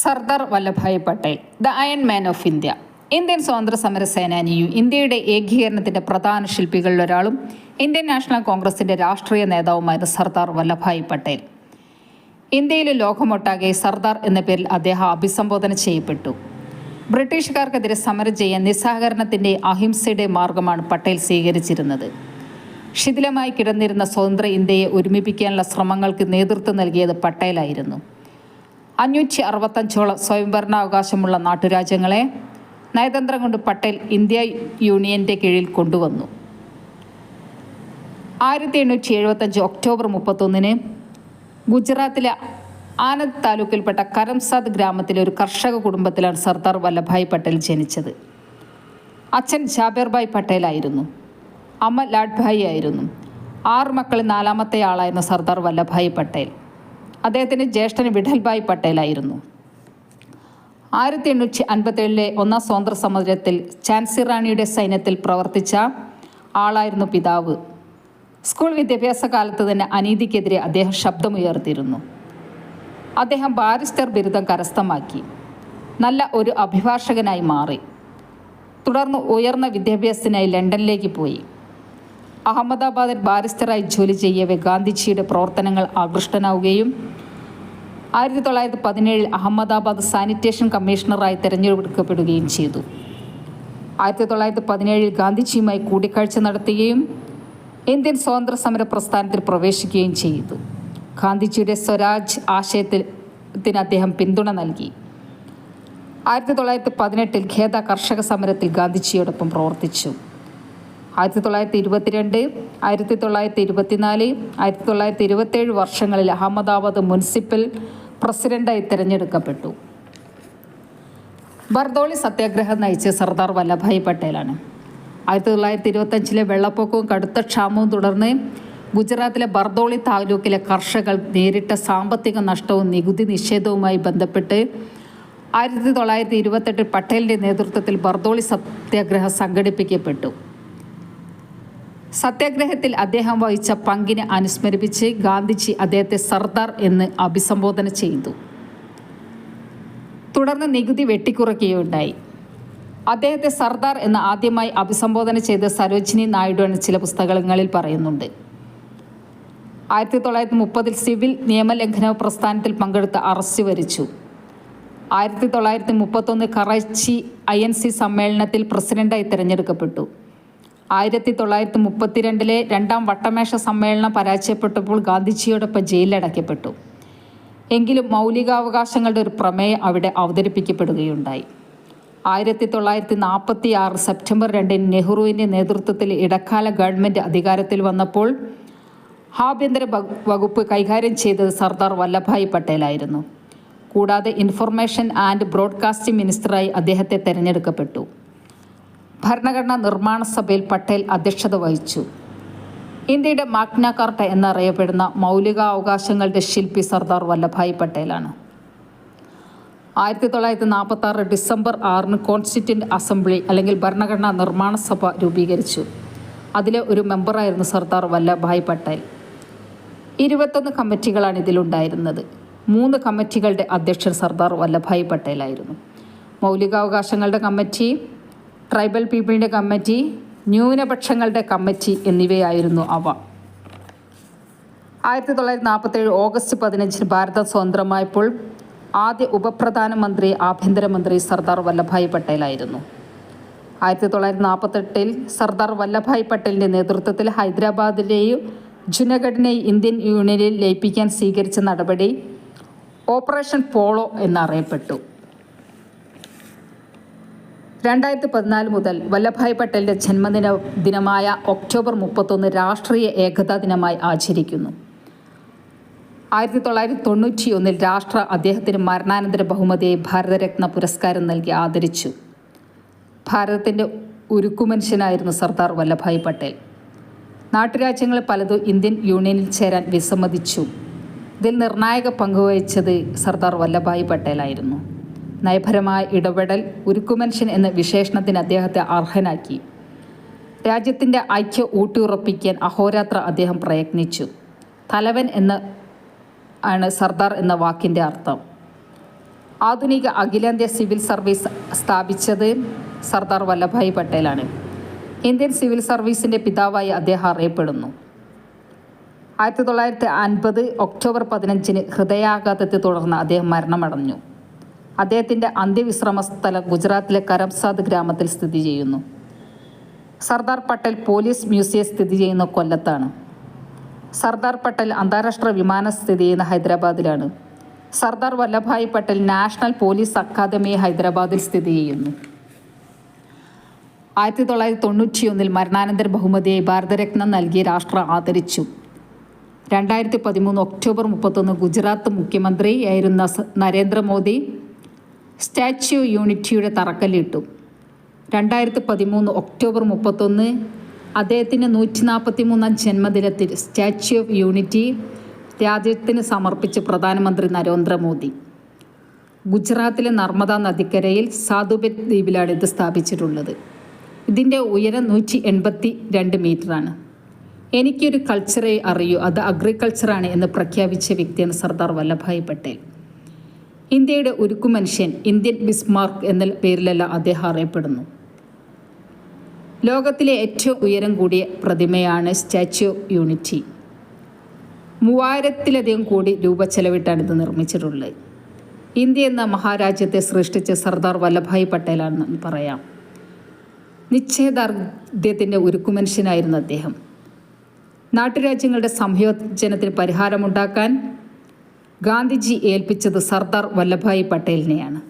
Sardar Vallabhbhai Patel, the iron man of India. Indian സ്വാതന്ത്ര്യ സമര സേനാനിയും ഇന്ത്യയുടെ ഏകീകരണത്തിന്റെ പ്രധാന ശില്പികളിലൊരാളും ഇന്ത്യൻ നാഷണൽ കോൺഗ്രസിന്റെ രാഷ്ട്രീയ നേതാവുമായിരുന്നു സർദാർ വല്ലഭായ് പട്ടേൽ. ഇന്ത്യയിലെ ലോകമൊട്ടാകെ സർദാർ എന്ന പേരിൽ അദ്ദേഹം അഭിസംബോധന ചെയ്യപ്പെട്ടു. ബ്രിട്ടീഷുകാർക്കെതിരെ സമരം ചെയ്യാൻ നിസ്സഹകരണത്തിന്റെ അഹിംസയുടെ മാർഗമാണ് പട്ടേൽ സ്വീകരിച്ചിരുന്നത്. ശിഥിലമായി കിടന്നിരുന്ന സ്വതന്ത്ര ഇന്ത്യയെ ഒരുമിപ്പിക്കാനുള്ള ശ്രമങ്ങൾക്ക് നേതൃത്വം നൽകിയത് പട്ടേലായിരുന്നു. 565ഓളം സ്വയംഭരണാവകാശമുള്ള നാട്ടുരാജ്യങ്ങളെ നയതന്ത്രം കൊണ്ട് പട്ടേൽ ഇന്ത്യ യൂണിയന്റെ കീഴിൽ കൊണ്ടുവന്നു. 1875 ഒക്ടോബർ 31 ഗുജറാത്തിലെ ആനന്ദ് താലൂക്കിൽപ്പെട്ട കരംസാദ് ഗ്രാമത്തിലെ ഒരു കർഷക കുടുംബത്തിലാണ് സർദാർ വല്ലഭായ് പട്ടേൽ ജനിച്ചത്. അച്ഛൻ ജാബിർഭായ് പട്ടേലായിരുന്നു. അമ്മ ലാഡ്ഭായി ആയിരുന്നു. 6 മക്കളിൽ 4ാമത്തെ ആളായിരുന്നു സർദാർ വല്ലഭായ് പട്ടേൽ. അദ്ദേഹത്തിൻ്റെ ജ്യേഷ്ഠന് വിഠൽഭായ് പട്ടേലായിരുന്നു. 1857 ഒന്നാം സ്വാതന്ത്ര്യ സമരത്തിൽ ഝാൻസി റാണിയുടെ സൈന്യത്തിൽ പ്രവർത്തിച്ച ആളായിരുന്നു പിതാവ്. സ്കൂൾ വിദ്യാഭ്യാസ കാലത്ത് തന്നെ അനീതിക്കെതിരെ അദ്ദേഹം ശബ്ദമുയർത്തിയിരുന്നു. അദ്ദേഹം ബാരിസ്റ്റർ ബിരുദം കരസ്ഥമാക്കി. നല്ല ഒരു അഭിഭാഷകനായി മാറി. തുടർന്ന് ഉയർന്ന വിദ്യാഭ്യാസത്തിനായി ലണ്ടനിലേക്ക് പോയി. അഹമ്മദാബാദിൽ ബാരിസ്റ്ററായി ജോലി ചെയ്യവേ ഗാന്ധിജിയുടെ പ്രവർത്തനങ്ങൾ ആകൃഷ്ടനാവുകയും 1917 അഹമ്മദാബാദ് സാനിറ്റേഷൻ കമ്മീഷണറായി തിരഞ്ഞെടുക്കപ്പെടുകയും ചെയ്തു. 1917 ഗാന്ധിജിയുമായി കൂടിക്കാഴ്ച നടത്തുകയും ഇന്ത്യൻ സ്വാതന്ത്ര്യ സമര പ്രസ്ഥാനത്തിൽ പ്രവേശിക്കുകയും ചെയ്തു. ഗാന്ധിജിയുടെ സ്വരാജ് ആശയത്തിന് അദ്ദേഹം പിന്തുണ നൽകി. 1918 ഖേദ കർഷക സമരത്തിൽ ഗാന്ധിജിയോടൊപ്പം പ്രവർത്തിച്ചു. 1922, 1924, 1927 വർഷങ്ങളിൽ അഹമ്മദാബാദ് മുനിസിപ്പൽ പ്രസിഡന്റായി തിരഞ്ഞെടുക്കപ്പെട്ടു. ബർദോളി സത്യാഗ്രഹം നയിച്ച സർദാർ വല്ലഭായ് പട്ടേലാണ്. 1925 വെള്ളപ്പൊക്കവും കടുത്ത ക്ഷാമവും തുടർന്ന് ഗുജറാത്തിലെ ബർദോളി താലൂക്കിലെ കർഷകർ നേരിട്ട സാമ്പത്തിക നഷ്ടവും നികുതി നിഷേധവുമായി ബന്ധപ്പെട്ട് 1928 പട്ടേലിൻ്റെ നേതൃത്വത്തിൽ ബർദോളി സത്യാഗ്രഹം സംഘടിപ്പിക്കപ്പെട്ടു. സത്യാഗ്രഹത്തിൽ അദ്ദേഹം വഹിച്ച പങ്കിനെ അനുസ്മരിപ്പിച്ച് ഗാന്ധിജി അദ്ദേഹത്തെ സർദാർ എന്ന് അഭിസംബോധന ചെയ്തു. തുടർന്ന് നികുതി വെട്ടിക്കുറയ്ക്കുകയുണ്ടായി. അദ്ദേഹത്തെ സർദാർ എന്ന് ആദ്യമായി അഭിസംബോധന ചെയ്ത സരോജിനി നായിഡു എന്ന ചില പുസ്തകങ്ങളിൽ പറയുന്നുണ്ട്. 1930 സിവിൽ നിയമലംഘന പ്രസ്ഥാനത്തിൽ പങ്കെടുത്ത് അറസ്റ്റ് വരിച്ചു. 1931 കറാച്ചി INC സമ്മേളനത്തിൽ പ്രസിഡന്റായി തിരഞ്ഞെടുക്കപ്പെട്ടു. 1932 രണ്ടാം വട്ടമേശ സമ്മേളനം പരാജയപ്പെട്ടപ്പോൾ ഗാന്ധിജിയോടൊപ്പം ജയിലിലടയ്ക്കപ്പെട്ടു. എങ്കിലും മൗലികാവകാശങ്ങളുടെ ഒരു പ്രമേയം അവിടെ അവതരിപ്പിക്കപ്പെടുകയുണ്ടായി. 1946 സെപ്റ്റംബർ 2 നെഹ്റുവിൻ്റെ നേതൃത്വത്തിൽ ഇടക്കാല ഗവൺമെൻറ് അധികാരത്തിൽ വന്നപ്പോൾ ആഭ്യന്തര വകുപ്പ് കൈകാര്യം ചെയ്തത് സർദാർ വല്ലഭായ് പട്ടേലായിരുന്നു. കൂടാതെ ഇൻഫർമേഷൻ ആൻഡ് ബ്രോഡ്കാസ്റ്റിംഗ് മിനിസ്റ്ററായി അദ്ദേഹത്തെ തിരഞ്ഞെടുക്കപ്പെട്ടു. ഭരണഘടനാ നിർമ്മാണ സഭയിൽ പട്ടേൽ അധ്യക്ഷത വഹിച്ചു. ഇന്ത്യയുടെ മാഗ്ന കാർട്ട എന്നറിയപ്പെടുന്ന മൗലികാവകാശങ്ങളുടെ ശില്പി സർദാർ വല്ലഭായ് പട്ടേലാണ്. 1946 ഡിസംബർ 6 കോൺസ്റ്റിറ്റ്യൂന്റ് അസംബ്ലി അല്ലെങ്കിൽ ഭരണഘടനാ നിർമ്മാണ സഭ രൂപീകരിച്ചു. അതിലെ ഒരു മെമ്പറായിരുന്നു സർദാർ വല്ലഭായ് പട്ടേൽ. 21 കമ്മിറ്റികളാണ് ഇതിലുണ്ടായിരുന്നത്. 3 കമ്മിറ്റികളുടെ അധ്യക്ഷൻ സർദാർ വല്ലഭായ് പട്ടേലായിരുന്നു. മൗലികാവകാശങ്ങളുടെ കമ്മിറ്റി, ട്രൈബൽ പീപ്പിളിൻ്റെ കമ്മിറ്റി, ന്യൂനപക്ഷങ്ങളുടെ കമ്മിറ്റി എന്നിവയായിരുന്നു അവ. 1947 ഓഗസ്റ്റ് 15 ഭാരതം സ്വതന്ത്രമായപ്പോൾ ആദ്യ ഉപപ്രധാനമന്ത്രി ആഭ്യന്തരമന്ത്രി സർദാർ വല്ലഭായ് പട്ടേലായിരുന്നു. 1948 സർദാർ വല്ലഭായ് പട്ടേലിൻ്റെ നേതൃത്വത്തിൽ ഹൈദരാബാദിലെയും ജുനഗഡിനെയും ഇന്ത്യൻ യൂണിയനിൽ ലയിപ്പിക്കാൻ സ്വീകരിച്ച നടപടി ഓപ്പറേഷൻ പോളോ എന്നറിയപ്പെട്ടു. 2014 മുതൽ വല്ലഭായ് പട്ടേലിൻ്റെ ജന്മദിനമായ ഒക്ടോബർ 31 രാഷ്ട്രീയ ഏകതാ ദിനമായി ആചരിക്കുന്നു. 1991 രാഷ്ട്ര അദ്ദേഹത്തിന് മരണാനന്തര ബഹുമതിയായി ഭാരതരത്ന പുരസ്കാരം നൽകി ആദരിച്ചു. ഭാരതത്തിൻ്റെ ഉരുക്കുമനുഷ്യനായിരുന്നു സർദാർ വല്ലഭായ് പട്ടേൽ. നാട്ടുരാജ്യങ്ങൾ പലതും ഇന്ത്യൻ യൂണിയനിൽ ചേരാൻ വിസമ്മതിച്ചു. ഇതിൽ നിർണായക പങ്കുവഹിച്ചത് സർദാർ വല്ലഭായ് പട്ടേലായിരുന്നു. നയപരമായ ഇടപെടൽ, ഉരുക്കുമനുഷ്യൻ എന്ന വിശേഷണത്തിന് അദ്ദേഹത്തെ അർഹനാക്കി. രാജ്യത്തിൻ്റെ ഐക്യം ഊട്ടിയുറപ്പിക്കാൻ അഹോരാത്ര അദ്ദേഹം പ്രയത്നിച്ചു. തലവൻ എന്ന ആണ് സർദാർ എന്ന വാക്കിൻ്റെ അർത്ഥം. ആധുനിക അഖിലേന്ത്യാ സിവിൽ സർവീസ് സ്ഥാപിച്ചത് സർദാർ വല്ലഭായ് പട്ടേലാണ്. ഇന്ത്യൻ സിവിൽ സർവീസിൻ്റെ പിതാവായി അദ്ദേഹം അറിയപ്പെടുന്നു. 1950 ഒക്ടോബർ 15 ഹൃദയാഘാതത്തെ തുടർന്ന് അദ്ദേഹം മരണമടഞ്ഞു. അദ്ദേഹത്തിൻ്റെ അന്ത്യവിശ്രമ സ്ഥലം ഗുജറാത്തിലെ കരംസാദ് ഗ്രാമത്തിൽ സ്ഥിതി ചെയ്യുന്നു. സർദാർ പട്ടേൽ പോലീസ് മ്യൂസിയം സ്ഥിതി ചെയ്യുന്ന കൊല്ലത്താണ്. സർദാർ പട്ടേൽ അന്താരാഷ്ട്ര വിമാനം സ്ഥിതി ചെയ്യുന്ന ഹൈദരാബാദിലാണ്. Sardar Vallabhbhai Patel national police academy ഹൈദരാബാദിൽ സ്ഥിതി ചെയ്യുന്നു. 1991 മരണാനന്തര ബഹുമതിയായി ഭാരതരത്നം നൽകി രാഷ്ട്രം ആദരിച്ചു. 2013 ഒക്ടോബർ 31 ഗുജറാത്ത് മുഖ്യമന്ത്രിയായിരുന്ന നരേന്ദ്രമോദി സ്റ്റാച്യു ഓഫ് യൂണിറ്റിയുടെ തറക്കല്ലിട്ടു. 2013 ഒക്ടോബർ 31 അദ്ദേഹത്തിൻ്റെ 143-ാം ജന്മദിനത്തിൽ സ്റ്റാച്യു ഓഫ് യൂണിറ്റി രാജ്യത്തിന് സമർപ്പിച്ച് പ്രധാനമന്ത്രി നരേന്ദ്രമോദി. ഗുജറാത്തിലെ നർമ്മദ നദിക്കരയിൽ സാധുബെറ്റ് ദ്വീപിലാണ് ഇത് സ്ഥാപിച്ചിട്ടുള്ളത്. ഇതിൻ്റെ ഉയരം 182 മീറ്ററാണ്. എനിക്കൊരു കൾച്ചറെ അറിയൂ, അത് അഗ്രികൾച്ചറാണ് എന്ന് പ്രഖ്യാപിച്ച വ്യക്തിയാണ് സർദാർ വല്ലഭായ് പട്ടേൽ. ഇന്ത്യയുടെ ഉരുക്കു മനുഷ്യൻ, ഇന്ത്യൻ ബിസ്മാർക്ക് എന്ന പേരിലല്ല അദ്ദേഹം അറിയപ്പെടുന്നു. ലോകത്തിലെ ഏറ്റവും ഉയരം കൂടിയ പ്രതിമയാണ് സ്റ്റാച്യു ഓഫ് യൂണിറ്റി. 3000-ത്തിലധികം കോടി രൂപ ചെലവിട്ടാണ് ഇത് നിർമ്മിച്ചിട്ടുള്ളത്. ഇന്ത്യ എന്ന മഹാരാജ്യത്തെ സൃഷ്ടിച്ച സർദാർ വല്ലഭായ് പട്ടേലാണെന്ന് പറയാം. നിശ്ചയദാർഢ്യത്തിൻ്റെ ഉരുക്കുമനുഷ്യനായിരുന്നു അദ്ദേഹം. നാട്ടുരാജ്യങ്ങളുടെ സംയോജനത്തിന് പരിഹാരമുണ്ടാക്കാൻ ഗാന്ധിജി ഏൽപ്പിച്ചത് സർദാർ വല്ലഭായ് പട്ടേലിനെയാണ്.